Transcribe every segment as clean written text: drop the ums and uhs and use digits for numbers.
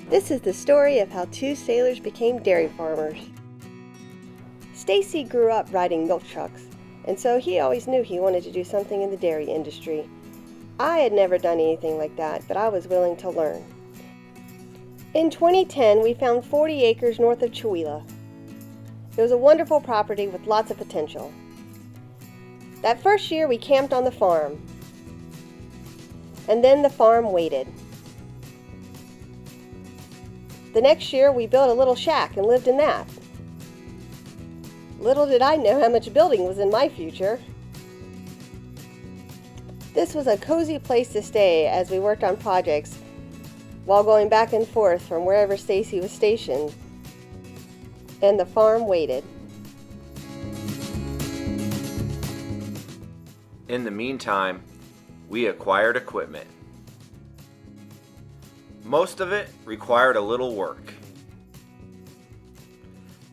This is the story of how two sailors became dairy farmers. Stacy grew up riding milk trucks, and so he always knew he wanted to do something in the dairy industry. I had never done anything like that, but I was willing to learn. In 2010, we found 40 acres north of Chihuahua. It was a wonderful property with lots of potential. That first year, we camped on the farm, and then the farm waited. The next year, we built a little shack and lived in that. Little did I know how much building was in my future. This was a cozy place to stay as we worked on projects while going back and forth from wherever Stacy was stationed, and the farm waited. In the meantime, we acquired equipment. Most of it required a little work.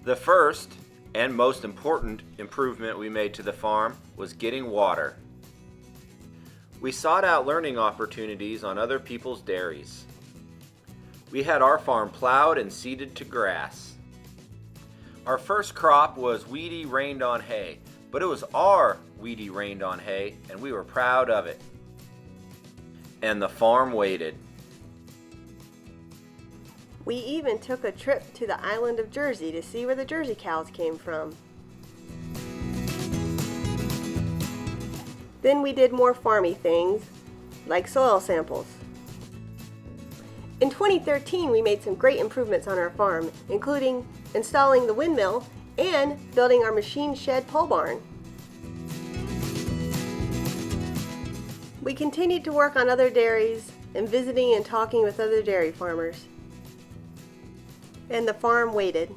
The first and most important improvement we made to the farm was getting water. We sought out learning opportunities on other people's dairies. We had our farm plowed and seeded to grass. Our first crop was weedy rained-on hay, but it was our weedy rained-on hay, and we were proud of it. And the farm waited. We even took a trip to the island of Jersey to see where the Jersey cows came from. Then we did more farmy things, like soil samples. In 2013, we made some great improvements on our farm, including installing the windmill and building our machine shed pole barn. We continued to work on other dairies and visiting and talking with other dairy farmers. And the farm waited.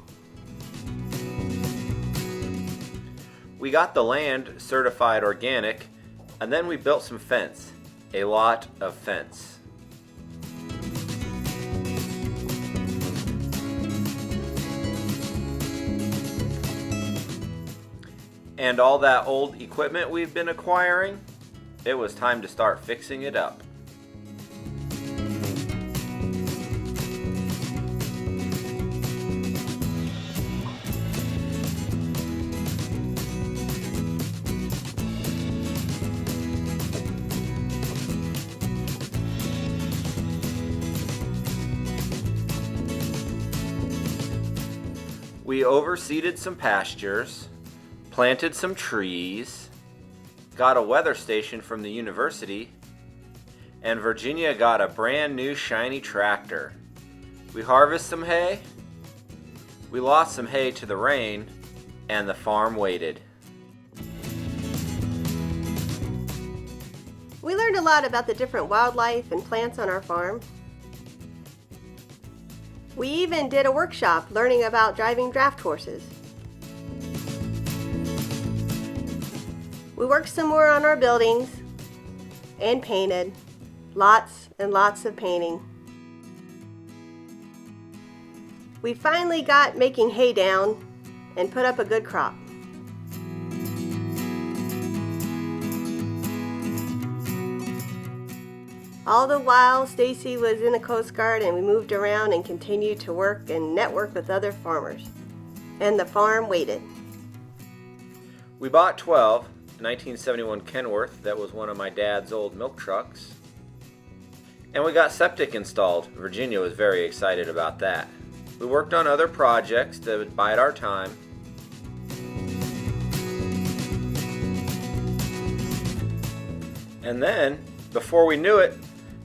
We got the land certified organic, and then we built some fence, a lot of fence. And all that old equipment we've been acquiring, it was time to start fixing it up. We overseeded some pastures, planted some trees, got a weather station from the university, and Virginia got a brand new shiny tractor. We harvested some hay, we lost some hay to the rain, and the farm waited. We learned a lot about the different wildlife and plants on our farm. We even did a workshop learning about driving draft horses. We worked some more on our buildings and painted. Lots and lots of painting. We finally got making hay down and put up a good crop. All the while, Stacy was in the Coast Guard, and we moved around and continued to work and network with other farmers. And the farm waited. We bought 12 1971 Kenworth, that was one of my dad's old milk trucks. And we got septic installed. Virginia was very excited about that. We worked on other projects to bide our time. And then, before we knew it,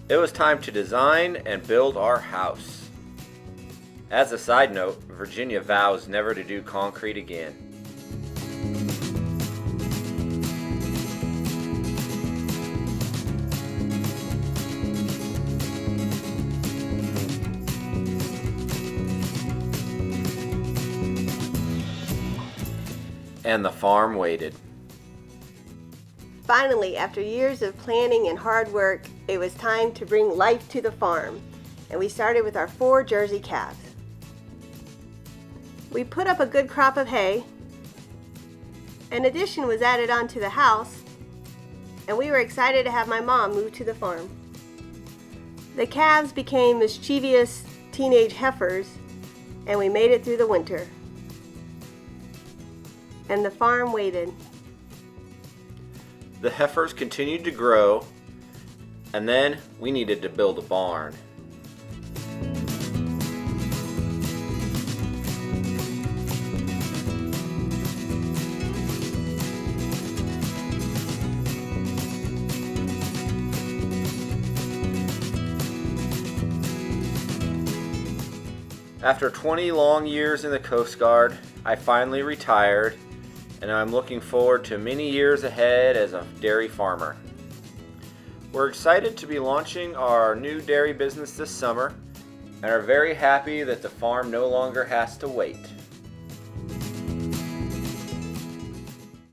it was time to design and build our house. As a side note, Virginia vows never to do concrete again. And the farm waited. Finally, after years of planning and hard work, it was time to bring life to the farm, and we started with our 4 Jersey calves. We put up a good crop of hay. An addition was added onto the house, and we were excited to have my mom move to the farm. The calves became mischievous teenage heifers, and we made it through the winter. And the farm waited. The heifers continued to grow, and then we needed to build a barn. After 20 long years in the Coast Guard, I finally retired, and I'm looking forward to many years ahead as a dairy farmer. We're excited to be launching our new dairy business this summer and are very happy that the farm no longer has to wait.